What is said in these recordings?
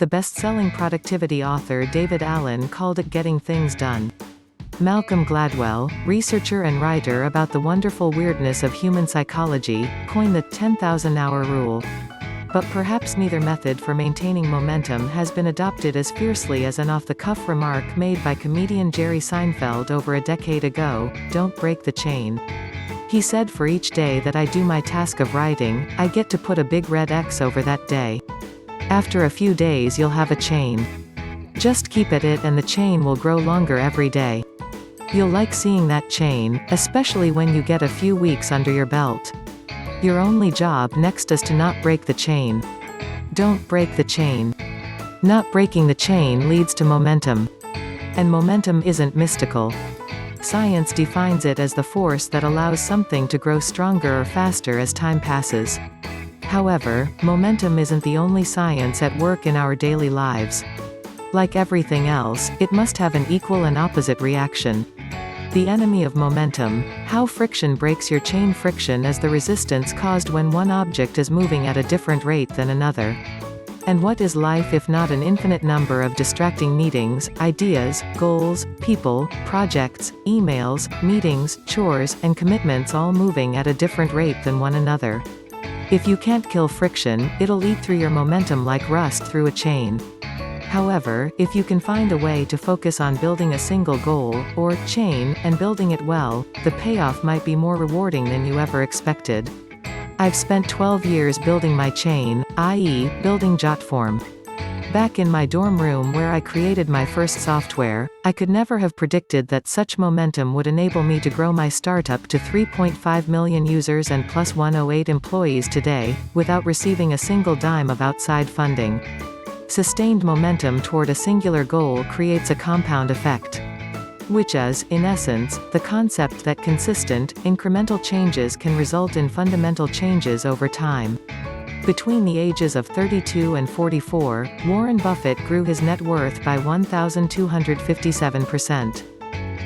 The best-selling productivity author David Allen called it getting things done. Malcolm Gladwell, researcher and writer about the wonderful weirdness of human psychology, coined the 10,000-hour rule. But perhaps neither method for maintaining momentum has been adopted as fiercely as an off-the-cuff remark made by comedian Jerry Seinfeld over a decade ago: "Don't break the chain." He said, "For each day that I do my task of writing, I get to put a big red X over that day. After a few days you'll have a chain. Just keep at it and the chain will grow longer every day. You'll like seeing that chain, especially when you get a few weeks under your belt. Your only job next is to not break the chain. Don't break the chain. Not breaking the chain leads to momentum. And momentum isn't mystical. Science defines it as the force that allows something to grow stronger or faster as time passes. However, momentum isn't the only science at work in our daily lives. Like everything else, it must have an equal and opposite reaction. The enemy of momentum: how friction breaks your chain. Friction is the resistance caused when one object is moving at a different rate than another. And what is life if not an infinite number of distracting meetings, ideas, goals, people, projects, emails, meetings, chores, and commitments all moving at a different rate than one another? If you can't kill friction, it'll eat through your momentum like rust through a chain. However, if you can find a way to focus on building a single goal, or chain, and building it well, the payoff might be more rewarding than you ever expected. I've spent 12 years building my chain, i.e., building Jotform. Back in my dorm room where I created my first software, I could never have predicted that such momentum would enable me to grow my startup to 3.5 million users and plus 108 employees today, without receiving a single dime of outside funding. Sustained momentum toward a singular goal creates a compound effect. Which is, in essence, the concept that consistent, incremental changes can result in fundamental changes over time. Between the ages of 32 and 44, Warren Buffett grew his net worth by 1,257%.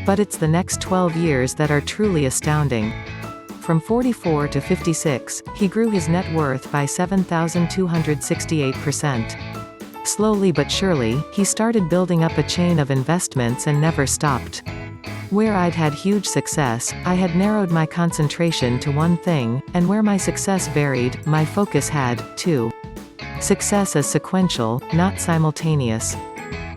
But it's the next 12 years that are truly astounding. From 44 to 56, he grew his net worth by 7,268%. Slowly but surely, he started building up a chain of investments and never stopped. Where I'd had huge success, I had narrowed my concentration to one thing, and where my success varied, my focus had, too. Success is sequential, not simultaneous.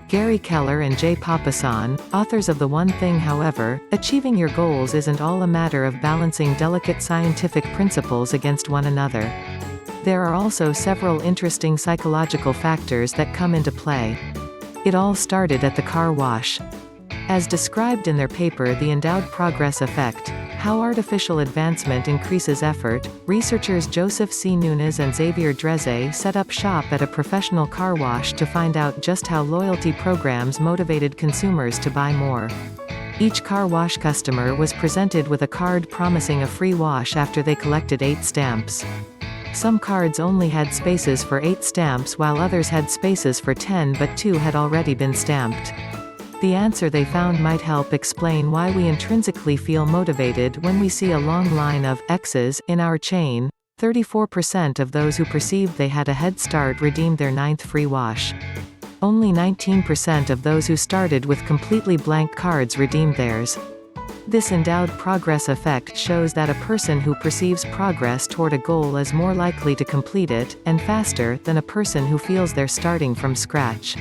Gary Keller and Jay Papasan, authors of The One Thing. However, achieving your goals isn't all a matter of balancing delicate scientific principles against one another. There are also several interesting psychological factors that come into play. It all started at the car wash. As described in their paper The Endowed Progress Effect: How Artificial Advancement Increases Effort, researchers Joseph C. Nunes and Xavier Dreze set up shop at a professional car wash to find out just how loyalty programs motivated consumers to buy more. Each car wash customer was presented with a card promising a free wash after they collected 8 stamps. Some cards only had spaces for 8 stamps while others had spaces for 10, but 2 had already been stamped. The answer they found might help explain why we intrinsically feel motivated when we see a long line of X's in our chain. 34% of those who perceived they had a head start redeemed their 9th free wash. Only 19% of those who started with completely blank cards redeemed theirs. This endowed progress effect shows that a person who perceives progress toward a goal is more likely to complete it, and faster, than a person who feels they're starting from scratch.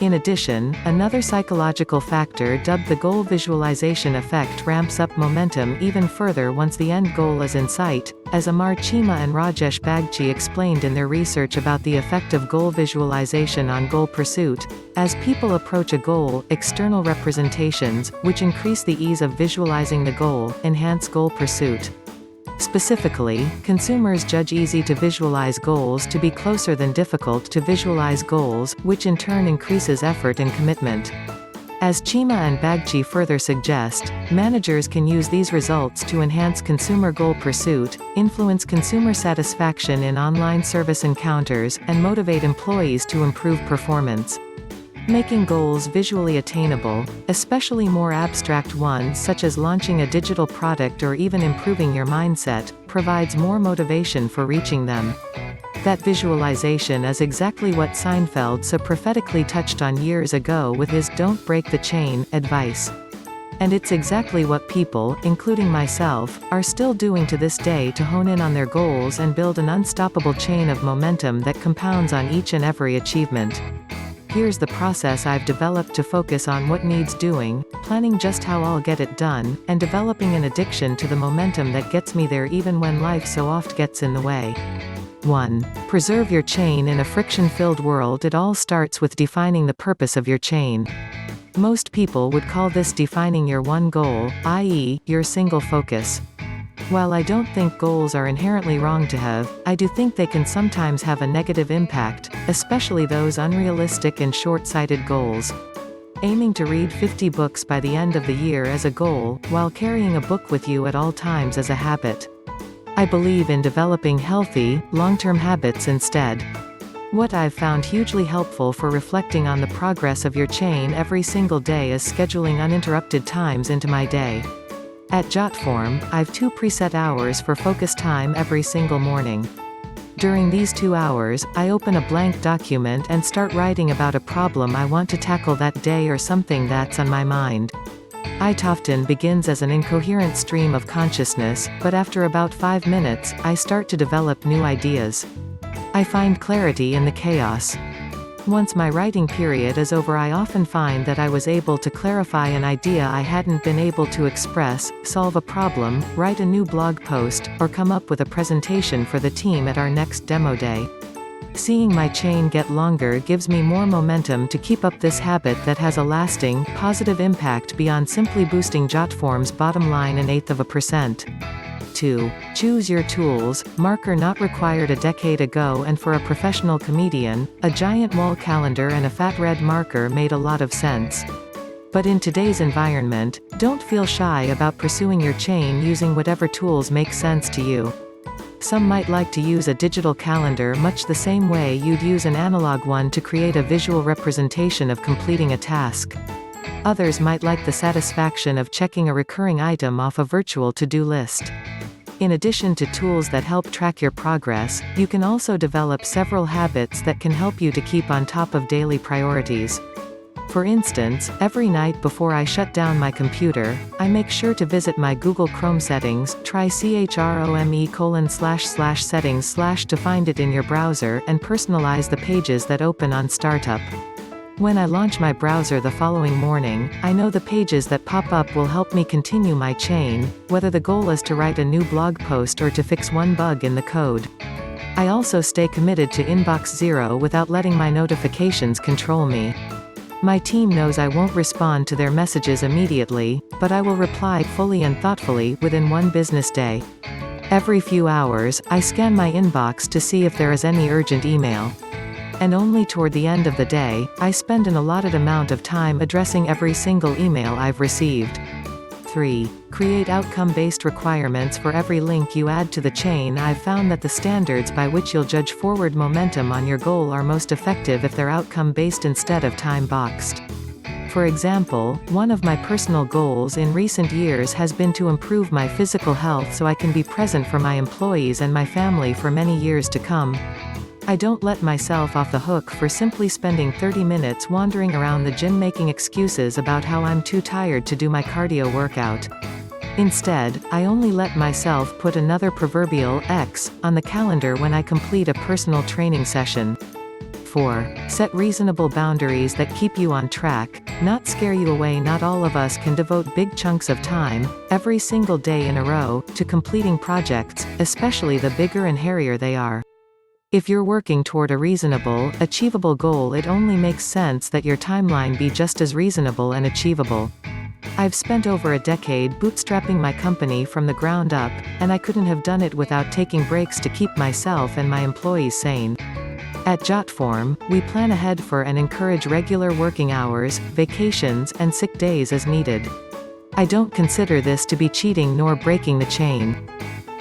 In addition, another psychological factor dubbed the goal visualization effect ramps up momentum even further once the end goal is in sight, as Amar Chima and Rajesh Bagchi explained in their research about the effect of goal visualization on goal pursuit. As people approach a goal, external representations, which increase the ease of visualizing the goal, enhance goal pursuit. Specifically, consumers judge easy-to-visualize goals to be closer than difficult-to-visualize goals, which in turn increases effort and commitment. As Chima and Bagchi further suggest, managers can use these results to enhance consumer goal pursuit, influence consumer satisfaction in online service encounters, and motivate employees to improve performance. Making goals visually attainable, especially more abstract ones such as launching a digital product or even improving your mindset, provides more motivation for reaching them. That visualization is exactly what Seinfeld so prophetically touched on years ago with his "don't break the chain" advice. And it's exactly what people, including myself, are still doing to this day to hone in on their goals and build an unstoppable chain of momentum that compounds on each and every achievement. Here's the process I've developed to focus on what needs doing, planning just how I'll get it done, and developing an addiction to the momentum that gets me there even when life so oft gets in the way. 1. Preserve your chain in a friction-filled world. It all starts with defining the purpose of your chain. Most people would call this defining your one goal, i.e., your single focus. While I don't think goals are inherently wrong to have, I do think they can sometimes have a negative impact, especially those unrealistic and short-sighted goals. Aiming to read 50 books by the end of the year as a goal, while carrying a book with you at all times as a habit. I believe in developing healthy, long-term habits instead. What I've found hugely helpful for reflecting on the progress of your chain every single day is scheduling uninterrupted times into my day. At Jotform, I've 2 preset hours for focus time every single morning. During these 2 hours, I open a blank document and start writing about a problem I want to tackle that day or something that's on my mind. It often begins as an incoherent stream of consciousness, but after about 5 minutes, I start to develop new ideas. I find clarity in the chaos. Once my writing period is over, I often find that I was able to clarify an idea I hadn't been able to express, solve a problem, write a new blog post, or come up with a presentation for the team at our next demo day. Seeing my chain get longer gives me more momentum to keep up this habit that has a lasting, positive impact beyond simply boosting Jotform's bottom line 0.1%. 2. Choose your tools. Marker not required a decade ago, and for a professional comedian, a giant wall calendar and a fat red marker made a lot of sense. But in today's environment, don't feel shy about pursuing your chain using whatever tools make sense to you. Some might like to use a digital calendar much the same way you'd use an analog one to create a visual representation of completing a task. Others might like the satisfaction of checking a recurring item off a virtual to-do list. In addition to tools that help track your progress, you can also develop several habits that can help you to keep on top of daily priorities. For instance, every night before I shut down my computer, I make sure to visit my Google Chrome settings, try chrome://settings/ to find it in your browser, and personalize the pages that open on startup. When I launch my browser the following morning, I know the pages that pop up will help me continue my chain, whether the goal is to write a new blog post or to fix one bug in the code. I also stay committed to Inbox Zero without letting my notifications control me. My team knows I won't respond to their messages immediately, but I will reply fully and thoughtfully within 1 business day. Every few hours, I scan my inbox to see if there is any urgent email. And only toward the end of the day, I spend an allotted amount of time addressing every single email I've received. 3. Create outcome-based requirements for every link you add to the chain. I've found that the standards by which you'll judge forward momentum on your goal are most effective if they're outcome-based instead of time-boxed. For example, one of my personal goals in recent years has been to improve my physical health so I can be present for my employees and my family for many years to come. I don't let myself off the hook for simply spending 30 minutes wandering around the gym making excuses about how I'm too tired to do my cardio workout. Instead, I only let myself put another proverbial X on the calendar when I complete a personal training session. 4. Set reasonable boundaries that keep you on track, not scare you away. Not all of us can devote big chunks of time, every single day in a row, to completing projects, especially the bigger and hairier they are. If you're working toward a reasonable, achievable goal, it only makes sense that your timeline be just as reasonable and achievable. I've spent over a decade bootstrapping my company from the ground up, and I couldn't have done it without taking breaks to keep myself and my employees sane. At Jotform, we plan ahead for and encourage regular working hours, vacations, and sick days as needed. I don't consider this to be cheating nor breaking the chain.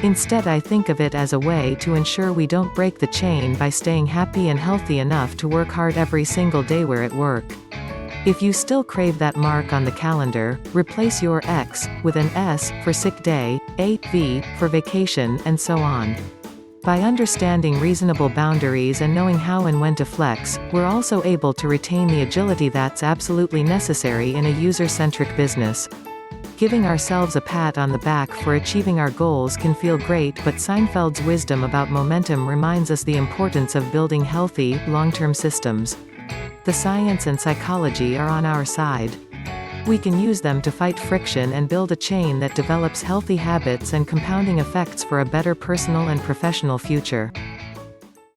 Instead, I think of it as a way to ensure we don't break the chain by staying happy and healthy enough to work hard every single day we're at work. If you still crave that mark on the calendar, replace your X with an S for sick day, a V for vacation, and so on. By understanding reasonable boundaries and knowing how and when to flex, we're also able to retain the agility that's absolutely necessary in a user-centric business. Giving ourselves a pat on the back for achieving our goals can feel great, but Seinfeld's wisdom about momentum reminds us the importance of building healthy, long-term systems. The science and psychology are on our side. We can use them to fight friction and build a chain that develops healthy habits and compounding effects for a better personal and professional future.